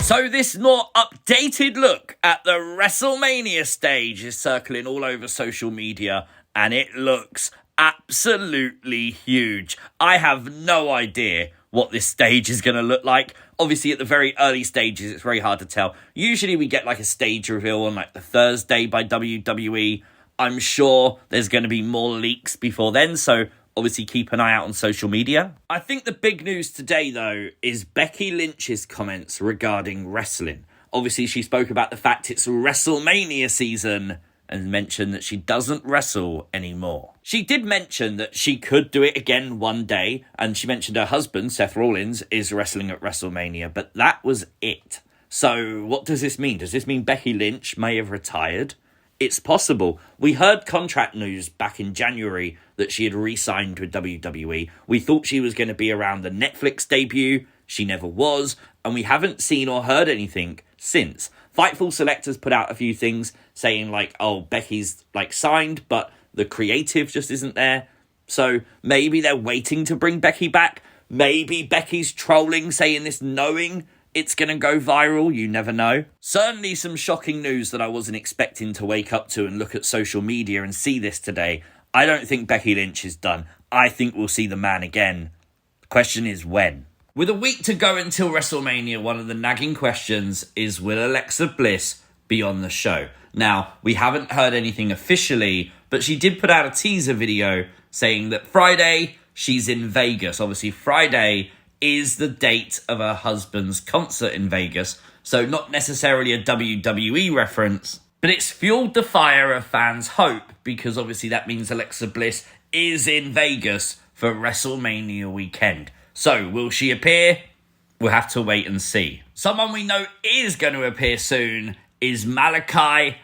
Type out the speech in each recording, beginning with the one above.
So this more updated look at the WrestleMania stage is circling all over social media, and it looks absolutely huge. I have no idea what this stage is going to look like. Obviously, at the very early stages, it's very hard to tell. Usually we get like a stage reveal on like the Thursday by WWE. I'm sure there's going to be more leaks before then, so obviously keep an eye out on social media. I think the big news today, though, is Becky Lynch's comments regarding wrestling. Obviously, she spoke about the fact it's WrestleMania season and mentioned that she doesn't wrestle anymore. She did mention that she could do it again one day, and she mentioned her husband, Seth Rollins, is wrestling at WrestleMania, but that was it. So what does this mean? Does this mean Becky Lynch may have retired? It's possible. We heard contract news back in January that she had re-signed with WWE. We thought she was going to be around the Netflix debut. She never was. And we haven't seen or heard anything since. Fightful Select has put out a few things saying like, oh, Becky's like signed, but the creative just isn't there. So maybe they're waiting to bring Becky back. Maybe Becky's trolling, saying this knowing it's going to go viral, you never know. Certainly some shocking news that I wasn't expecting to wake up to and look at social media and see this today. I don't think Becky Lynch is done. I think we'll see the man again. The question is when. With a week to go until WrestleMania, one of the nagging questions is, will Alexa Bliss be on the show? Now, we haven't heard anything officially, but she did put out a teaser video saying that Friday she's in Vegas. Obviously, Friday is the date of her husband's concert in Vegas, so not necessarily a WWE reference, but it's fueled the fire of fans' hope, because obviously that means Alexa Bliss is in Vegas for WrestleMania weekend. So, will she appear? We'll have to wait and see. Someone we know is going to appear soon is Malakai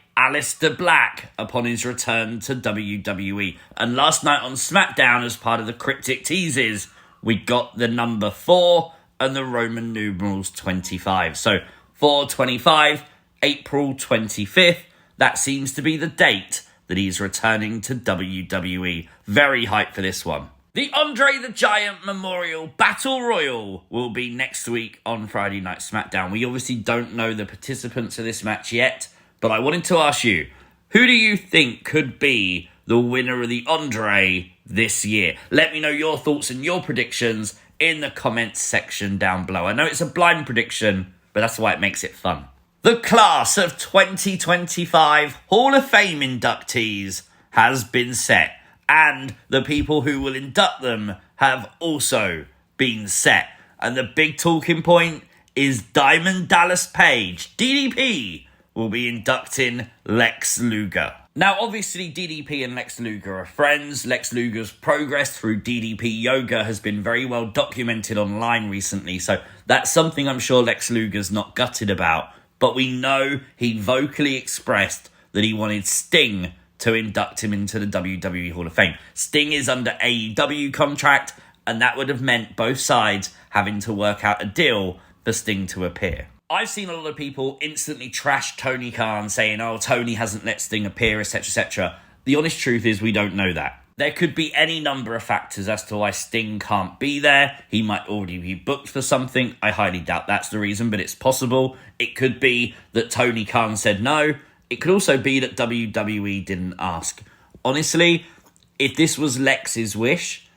Black upon his return to WWE. And last night on Smackdown, as part of the cryptic teases, we got the number 4 and the Roman numerals 25. So 4/25, April 25th. That seems to be the date that he's returning to WWE. Very hyped for this one. The Andre the Giant Memorial Battle Royal will be next week on Friday Night SmackDown. We obviously don't know the participants of this match yet, but I wanted to ask you, who do you think could be the winner of the Andre this year? Let me know your thoughts and your predictions in the comments section down below. I know it's a blind prediction, but that's why it makes it fun. The class of 2025 Hall of Fame inductees has been set, and the people who will induct them have also been set. And the big talking point is Diamond Dallas Page, DDP, will be inducting Lex Luger. Now, obviously, DDP and Lex Luger are friends. Lex Luger's progress through DDP yoga has been very well documented online recently, so that's something I'm sure Lex Luger's not gutted about. But we know he vocally expressed that he wanted Sting to induct him into the WWE Hall of Fame. Sting is under AEW contract, and that would have meant both sides having to work out a deal for Sting to appear. I've seen a lot of people instantly trash Tony Khan, saying, oh, Tony hasn't let Sting appear, etc., etc. The honest truth is we don't know that. There could be any number of factors as to why Sting can't be there. He might already be booked for something. I highly doubt that's the reason, but it's possible. It could be that Tony Khan said no. It could also be that WWE didn't ask. Honestly, if this was Lex's wish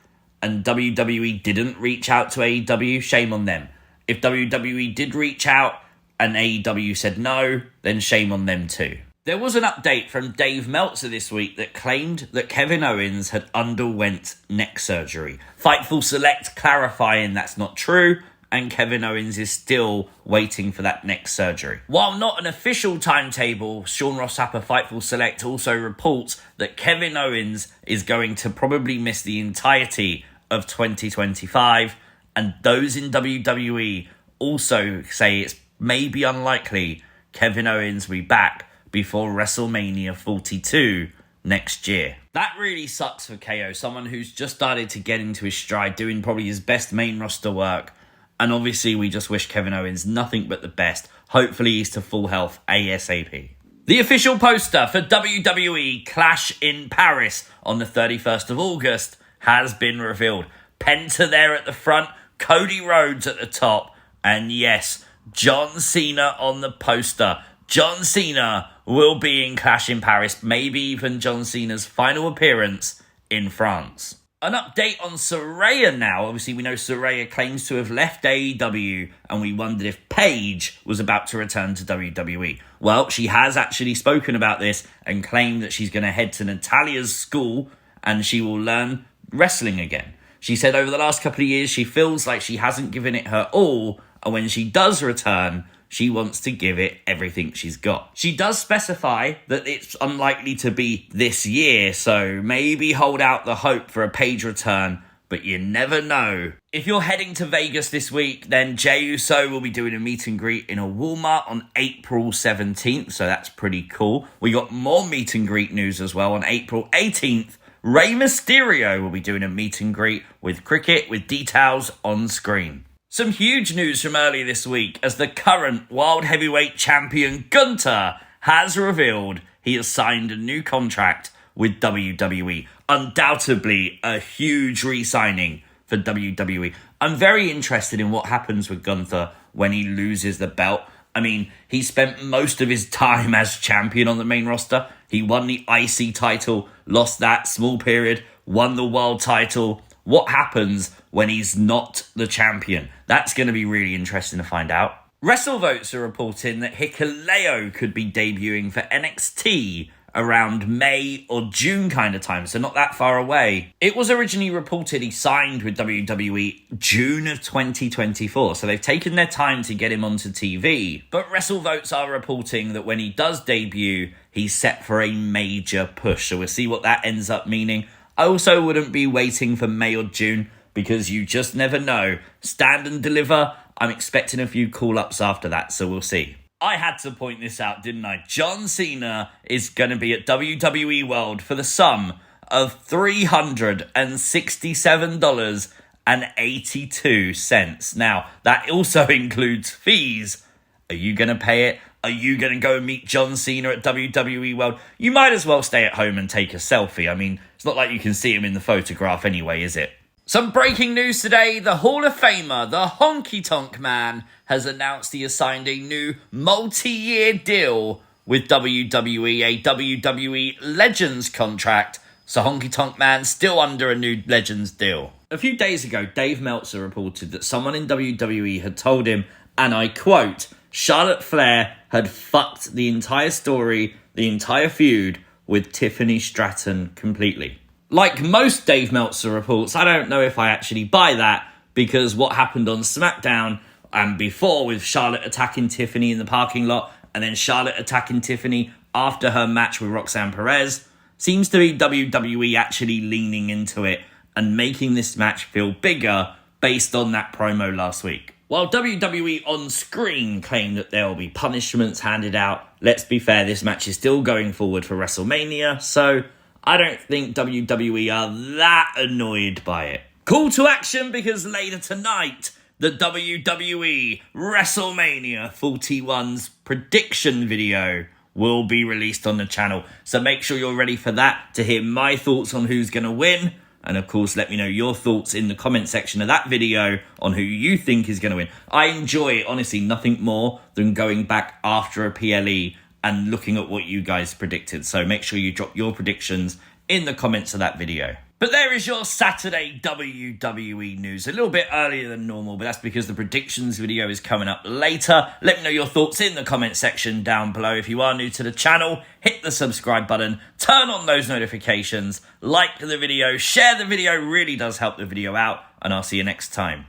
and WWE didn't reach out to AEW, shame on them. If WWE did reach out and AEW said no, then shame on them too. There was an update from Dave Meltzer this week that claimed that Kevin Owens had underwent neck surgery. Fightful Select clarifying that's not true, and Kevin Owens is still waiting for that neck surgery. While not an official timetable, Sean Ross Sapp of Fightful Select also reports that Kevin Owens is going to probably miss the entirety of 2025, and those in WWE also say it's maybe unlikely Kevin Owens will be back before WrestleMania 42 next year. That really sucks for KO, someone who's just started to get into his stride, doing probably his best main roster work. And obviously we just wish Kevin Owens nothing but the best. Hopefully he's to full health ASAP. The official poster for WWE Clash in Paris on the 31st of August has been revealed. Penta there at the front, Cody Rhodes at the top, and yes, John Cena on the poster. John Cena will be in Clash in Paris, maybe even John Cena's final appearance in France. An update on Saraya now. Obviously, we know Saraya claims to have left AEW, and we wondered if Paige was about to return to WWE. Well, she has actually spoken about this and claimed that she's going to head to Natalia's school and she will learn wrestling again. She said over the last couple of years, she feels like she hasn't given it her all, and when she does return, she wants to give it everything she's got. She does specify that it's unlikely to be this year, so maybe hold out the hope for a Paige return, but you never know. If you're heading to Vegas this week, then Jey Uso will be doing a meet and greet in a Walmart on April 17th, so that's pretty cool. We got more meet and greet news as well. On April 18th, Rey Mysterio will be doing a meet and greet with Cricket, with details on screen. Some huge news from earlier this week as the current World Heavyweight Champion Gunther has revealed he has signed a new contract with WWE. Undoubtedly a huge re-signing for WWE. I'm very interested in what happens with Gunther when he loses the belt. I mean, he spent most of his time as champion on the main roster. He won the IC title, lost that small period, won the world title. What happens when he's not the champion? That's going to be really interesting to find out. WrestleVotes are reporting that Hikuleo could be debuting for NXT around May or June kind of time, so not that far away. It was originally reported he signed with WWE June of 2024, so they've taken their time to get him onto TV. But WrestleVotes are reporting that when he does debut, he's set for a major push, so we'll see what that ends up meaning. I also wouldn't be waiting for May or June because you just never know. Stand and deliver. I'm expecting a few call-ups after that, so we'll see. I had to point this out, didn't I? John Cena is going to be at WWE World for the sum of $367.82. Now, that also includes fees. Are you going to pay it? Are you going to go and meet John Cena at WWE World? You might as well stay at home and take a selfie. I mean, it's not like you can see him in the photograph anyway, is it? Some breaking news today. The Hall of Famer, the Honky Tonk Man, has announced he has signed a new multi-year deal with WWE, a WWE Legends contract. So Honky Tonk Man still under a new Legends deal. A few days ago, Dave Meltzer reported that someone in WWE had told him, and I quote, Charlotte Flair had fucked the entire story, the entire feud with Tiffany Stratton completely. Like most Dave Meltzer reports, I don't know if I actually buy that, because what happened on Smackdown and before with Charlotte attacking Tiffany in the parking lot and then Charlotte attacking Tiffany after her match with Roxanne Perez seems to be WWE actually leaning into it and making this match feel bigger based on that promo last week. While WWE on screen claim that there will be punishments handed out, let's be fair, this match is still going forward for WrestleMania, so I don't think WWE are that annoyed by it. Call to action, because later tonight, the WWE WrestleMania 41's prediction video will be released on the channel. So make sure you're ready for that to hear my thoughts on who's going to win. And of course, let me know your thoughts in the comment section of that video on who you think is going to win. I enjoy, honestly, nothing more than going back after a PLE and looking at what you guys predicted. So make sure you drop your predictions in the comments of that video. But there is your Saturday WWE news. A little bit earlier than normal, but that's because the predictions video is coming up later. Let me know your thoughts in the comment section down below. If you are new to the channel, hit the subscribe button, turn on those notifications, like the video, share the video, really does help the video out, and I'll see you next time.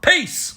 Peace!